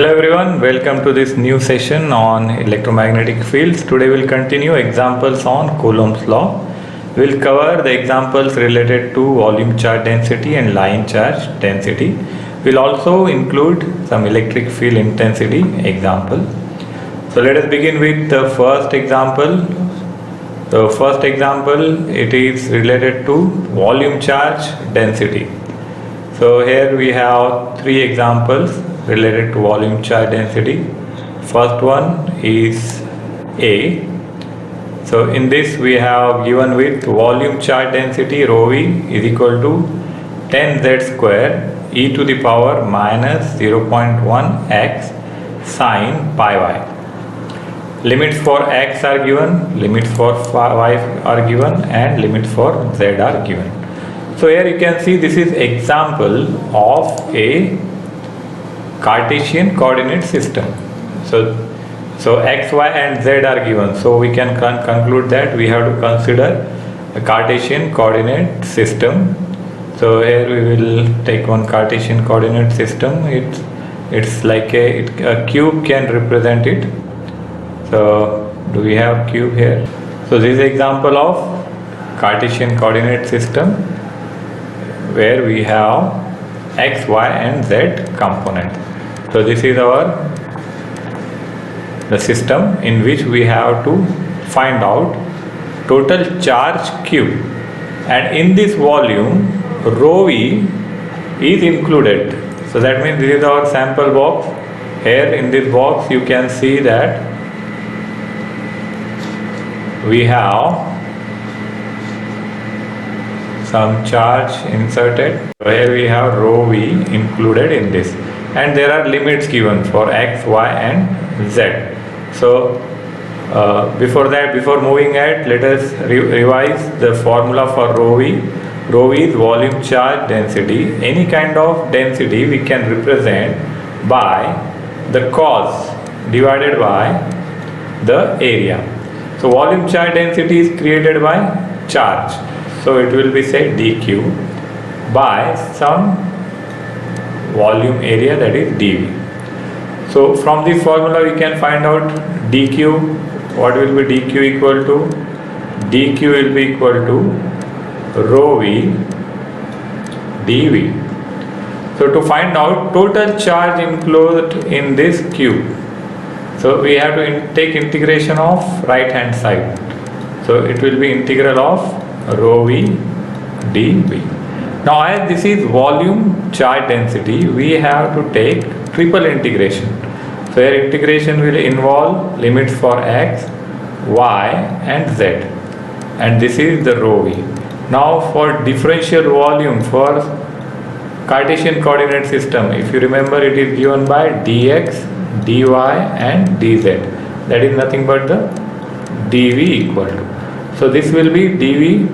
Hello everyone, welcome to this new session on electromagnetic fields. Today we'll continue examples on Coulomb's law. We'll cover the examples related to volume charge density and line charge density. We'll also include some electric field intensity example. So let us begin with the first example. The first example, it is related to volume charge density. So here we have three examples related to volume charge density. First one is A. So in this we have given with volume charge density rho V is equal to 10Z square e to the power minus 0.1 x sine pi y. Limits for x are given, limits for y are given, and limits for z are given. So here you can see this is example of a Cartesian coordinate system. So x, y and z are given. So we can conclude that we have to consider a Cartesian coordinate system. So here we will take one Cartesian coordinate system. It's like a cube can represent it. So do we have cube here? So this is example of Cartesian coordinate system where we have x, y and z component. So this is the system in which we have to find out total charge q, and in this volume rho v is included. So that means this is our sample box. Here in this box you can see that we have some charge inserted. So here we have rho v included in this, and there are limits given for x, y and z. So before moving ahead, let us revise the formula for rho v. Rho v is volume charge density. Any kind of density we can represent by the cos divided by the area. So volume charge density is created by charge. So it will be say dq by some volume area, that is dv. So from this formula we can find out dq. What will be dq equal to? dq will be equal to rho v dv. So to find out total charge enclosed in this cube, so we have to take integration of right hand side. So it will be integral of rho v dv. Now as this is volume charge density, we have to take triple integration. So here integration will involve limits for x, y and z, and this is the rho v. Now for differential volume for Cartesian coordinate system, if you remember, it is given by dx, dy and dz. That is nothing but the dv equal to. So this will be dv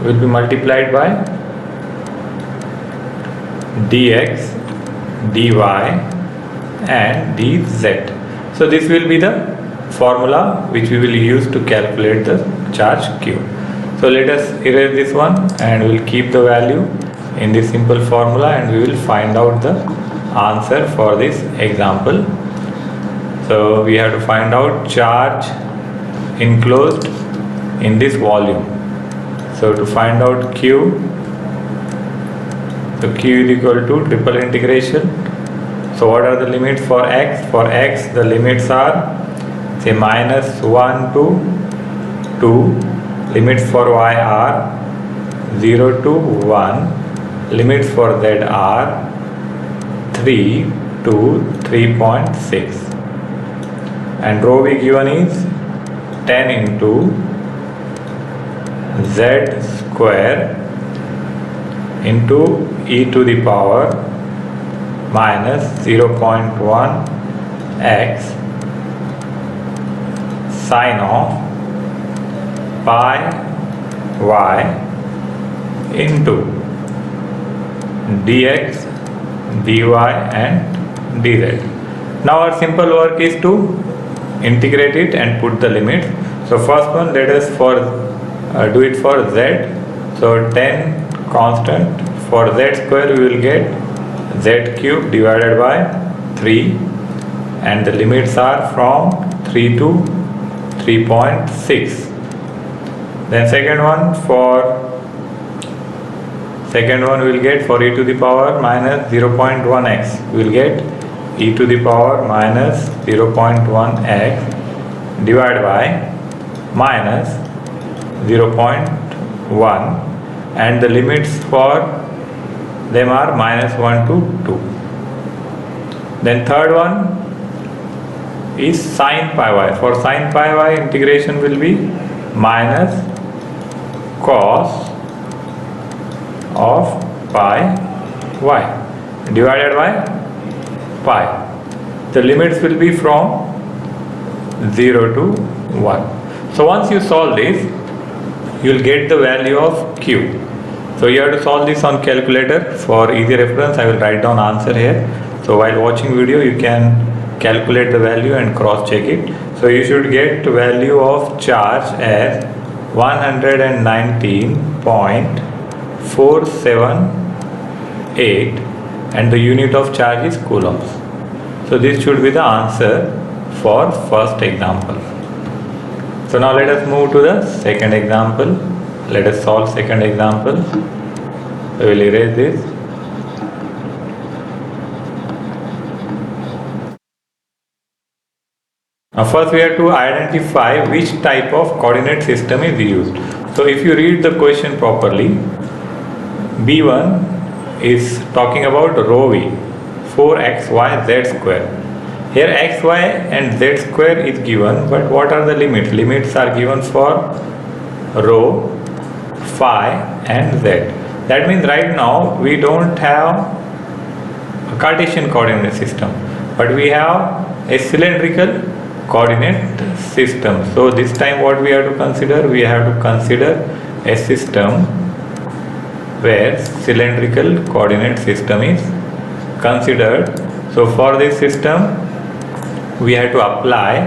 will be multiplied by dx, dy and dz. So this will be the formula which we will use to calculate the charge q. So let us erase this one and we will keep the value in this simple formula, and we will find out the answer for this example. So we have to find out charge enclosed in this volume. So to find out q, so q is equal to triple integration. So what are the limits for x? For x the limits are say minus 1 to 2. Limits for y are 0 to 1. Limits for z are 3 to 3.6. And rho v given is 10 into z square into e to the power minus 0.1 x sine of pi y into dx, dy and dz. Now our simple work is to integrate it and put the limits. So first one, let us do it for z. So 10 constant. For z square we will get z cube divided by 3 and the limits are from 3 to 3.6. Then second one will get for e to the power minus 0.1x, we will get e to the power minus 0.1x divided by minus 0.1, and the limits for them are minus 1 to 2. Then third one is sin pi y. For sin pi y, integration will be minus cos of pi y divided by pi. The limits will be from 0 to 1. So once you solve this, you will get the value of q. So you have to solve this on calculator. For easy reference, I will write down answer here. So while watching video, you can calculate the value and cross check it. So you should get the value of charge as 119.478, and the unit of charge is coulombs. So this should be the answer for first example. So now let us move to the second example. Let us solve second example. I will erase this. Now first we have to identify which type of coordinate system is used. So if you read the question properly, B1 is talking about rho v, 4xy z square. Here xy and z square is given, but what are the limits? Limits are given for rho, phi and z. That means right now we don't have a Cartesian coordinate system, but we have a cylindrical coordinate system. So this time what we have to consider? We have to consider a system where cylindrical coordinate system is considered. So for this system we have to apply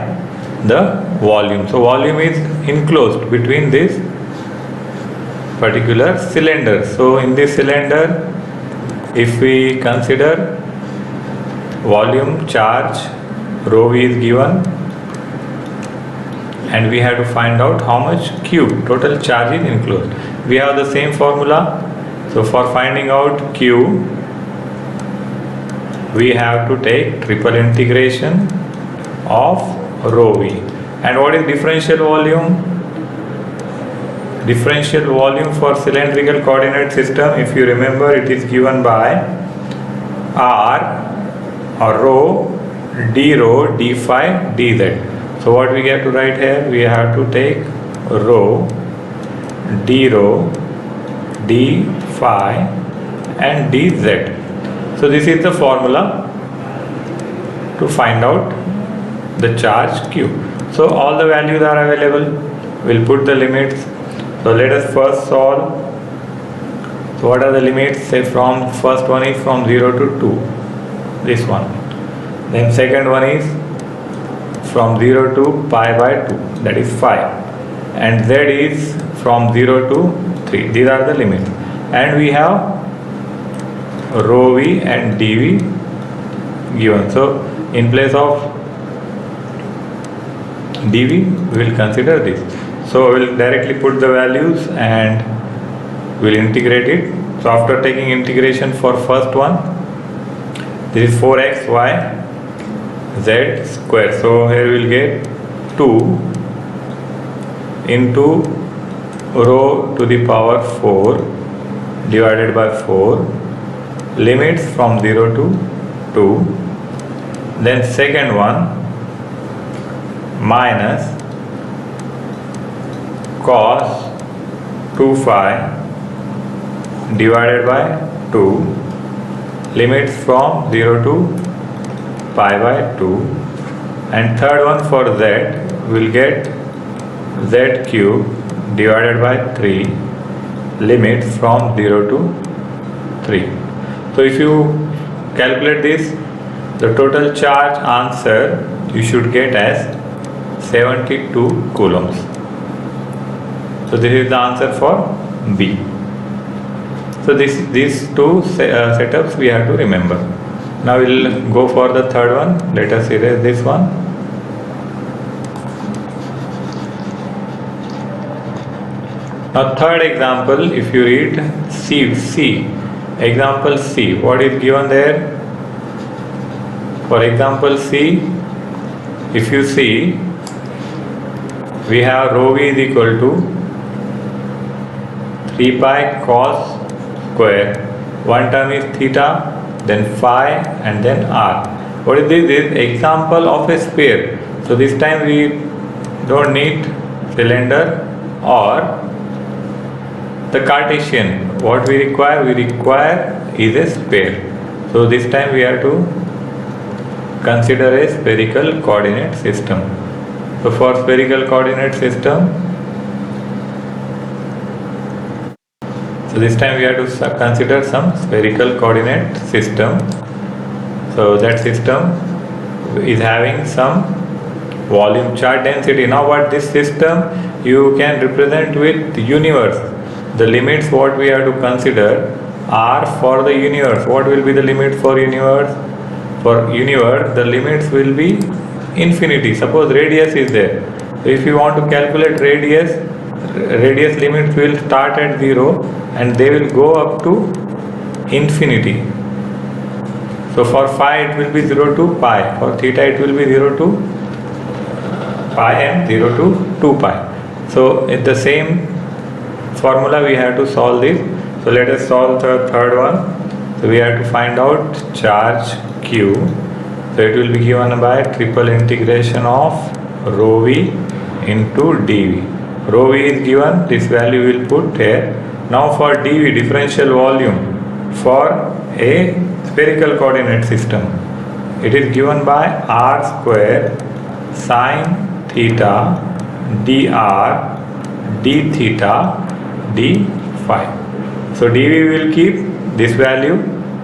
the volume. So volume is enclosed between this particular cylinder. So in this cylinder, if we consider volume charge rho v is given, and we have to find out how much q, total charge, is enclosed. We have the same formula. So for finding out q, we have to take triple integration of rho v. And what is differential volume? Differential volume for cylindrical coordinate system, if you remember, it is given by r or rho d rho d phi dz. So what we have to write here? We have to take rho d phi and dz. So this is the formula to find out the charge q. So all the values are available. We'll put the limits. So let us first solve. So what are the limits? Say from first one is from 0 to 2. This one. Then second one is from 0 to pi by 2, that is 5, and z is from 0 to 3. These are the limits, and we have rho v and dv given. So in place of dv we will consider this. So we will directly put the values and we will integrate it. So after taking integration for first one, this is 4xy z square. So here we will get 2 into rho to the power 4 divided by 4, limits from 0 to 2. Then second one minus cos 2 phi divided by 2, limits from 0 to pi by 2, and third one for z will get z cube divided by 3, limits from 0 to 3. So if you calculate this, the total charge answer you should get as 72 coulombs. So this is the answer for B. So these two setups we have to remember. Now we'll go for the third one. Let us erase this one. Now third example, if you read C, example C, what is given there? For example C, if you see, we have rho v is equal to 3 pi cos square. One term is theta, then phi, and then r. What is this? This is example of a sphere. So this time we don't need cylinder or the Cartesian. What we require? We require is a sphere. So this time we have to consider a spherical coordinate system. So for spherical coordinate system, so this time we have to consider some spherical coordinate system. So that system is having some volume charge density. Now what this system you can represent with universe. The limits what we have to consider are for the universe. What will be the limit for universe? For universe, the limits will be infinity. Suppose radius is there. So if you want to calculate radius limits will start at 0 and they will go up to infinity. So for phi it will be 0 to pi. For theta it will be 0 to pi and 0 to 2 pi. So in the same formula we have to solve this. So let us solve the third one. So we have to find out charge Q. So it will be given by triple integration of rho v into dv. Rho v is given, this value we will put here. Now for dv, differential volume for a spherical coordinate system, it is given by r square sine theta dr d theta d phi. So dv will keep this value,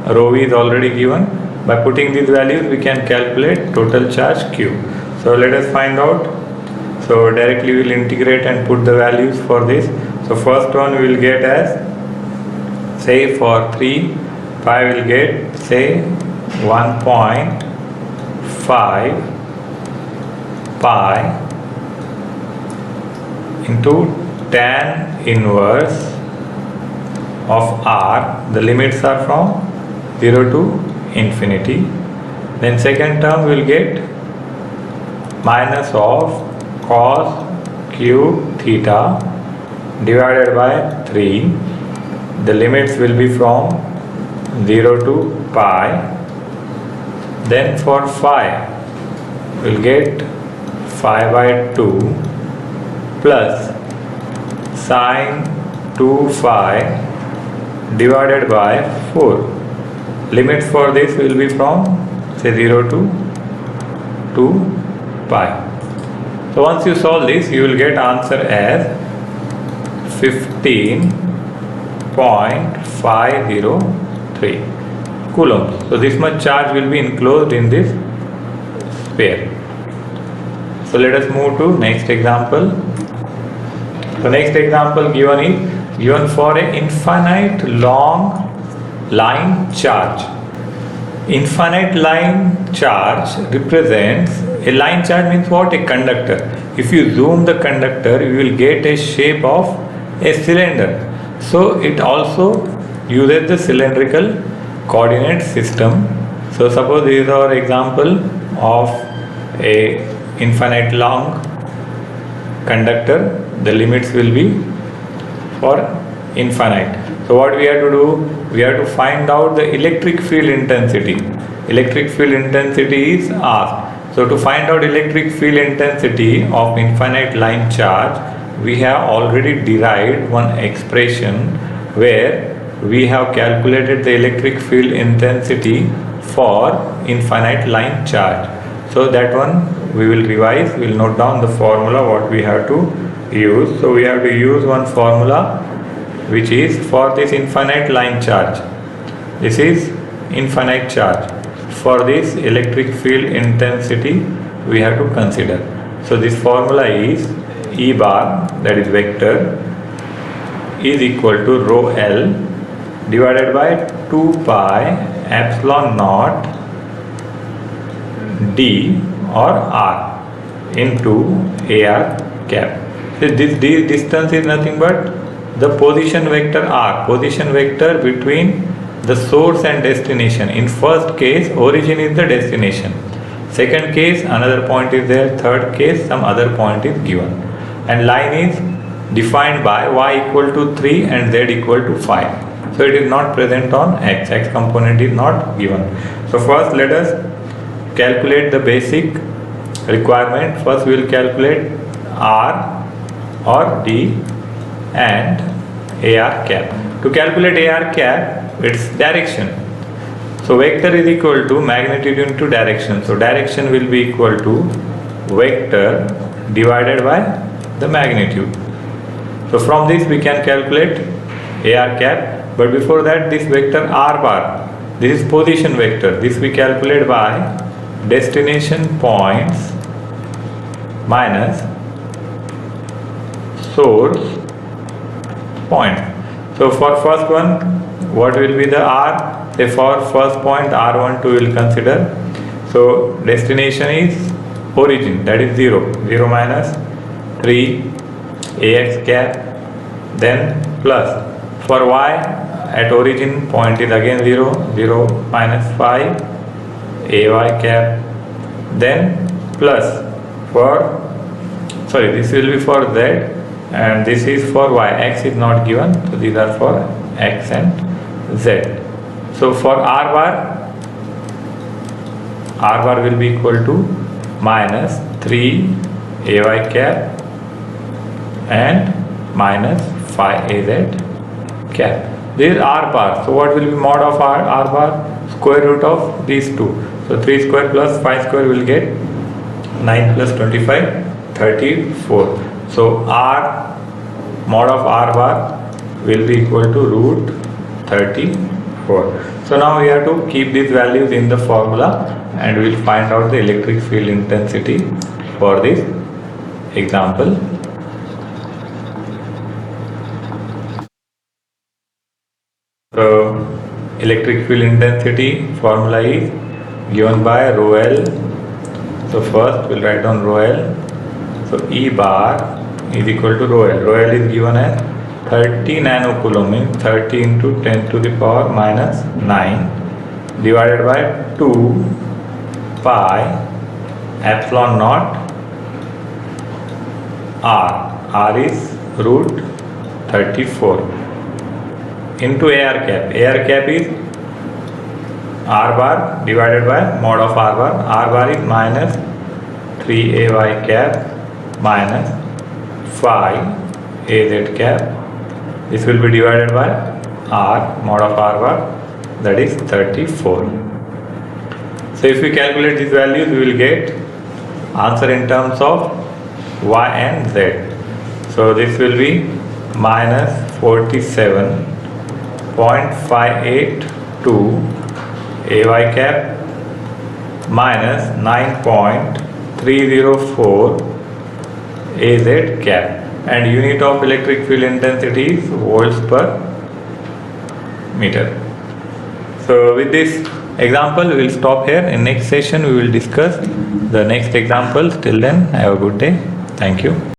rho v is already given. By putting these values we can calculate total charge Q. So let us find out. So directly we will integrate and put the values for this. So first one we will get as, say for 3 pi will get say 1.5 pi into tan inverse of r. The limits are from 0 to infinity. Then second term will get minus of cos cube theta divided by 3. The limits will be from 0 to pi. Then for phi will get phi by 2 plus sine 2 phi divided by 4. Limits for this will be from say 0 to 2 pi. So once you solve this, you will get answer as 15.503 coulombs. So this much charge will be enclosed in this sphere. So let us move to next example. The next example given for an infinite long line charge. Infinite line charge represents, a line charge means what? A conductor. If you zoom the conductor, you will get a shape of a cylinder. So it also uses the cylindrical coordinate system. So suppose this is our example of a infinite long conductor. The limits will be for infinite. So what we have to do? We have to find out the electric field intensity. Electric field intensity is asked. So to find out electric field intensity of infinite line charge, we have already derived one expression where we have calculated the electric field intensity for infinite line charge. So that one we will revise, we will note down the formula what we have to use. So we have to use one formula which is for this infinite line charge. This is infinite charge. For this electric field intensity we have to consider. So this formula is E bar, that is vector, is equal to rho L divided by 2 pi epsilon naught D or R into AR cap. So this distance is nothing but the position vector R, position vector between the source and destination. In first case, origin is the destination. Second case, another point is there. Third case, some other point is given. And line is defined by y equal to 3 and z equal to 5. So it is not present on x. X component is not given. So first let us calculate the basic requirement. First we will calculate R or D and AR cap. To calculate AR cap, its direction. So vector is equal to magnitude into direction. So direction will be equal to vector divided by the magnitude. So from this we can calculate AR cap. But before that, this vector R bar, this is position vector. This we calculate by destination points minus source point. So for first one, what will be the R? Say for first point R12 will consider. So destination is origin, that is 0. 0 minus 3 AX cap, then plus. For Y at origin point is again 0. 0 minus 5 AY cap, then plus for, sorry, this will be for Z and this is for Y. X is not given, so these are for X and Z. So for R bar will be equal to minus 3 AY cap and minus 5 AZ cap. This is R bar. So what will be mod of R bar? Square root of these two. So 3 square plus 5 square will get 9 plus 25, 34. So R mod of R bar will be equal to root 34. So now we have to keep these values in the formula and we will find out the electric field intensity for this example. So electric field intensity formula is given by rho L. So first we'll write down rho L. So E bar is equal to rho L. Rho L is given as 30 nanocoulomb, means 30 into 10 to the power minus 9 divided by 2 pi epsilon naught R. R is root 34 into AR cap. AR cap is R bar divided by mod of R bar. R bar is minus 3 AY cap minus 5 AZ cap. This will be divided by R mod of R bar, that is 34. So if we calculate these values, we will get answer in terms of Y and Z. So this will be minus 47.582 AY cap minus 9.304 AZ cap, and unit of electric field intensity is volts per meter. So with this example we will stop here. In next session we will discuss the next examples. Till then, have a good day. Thank you.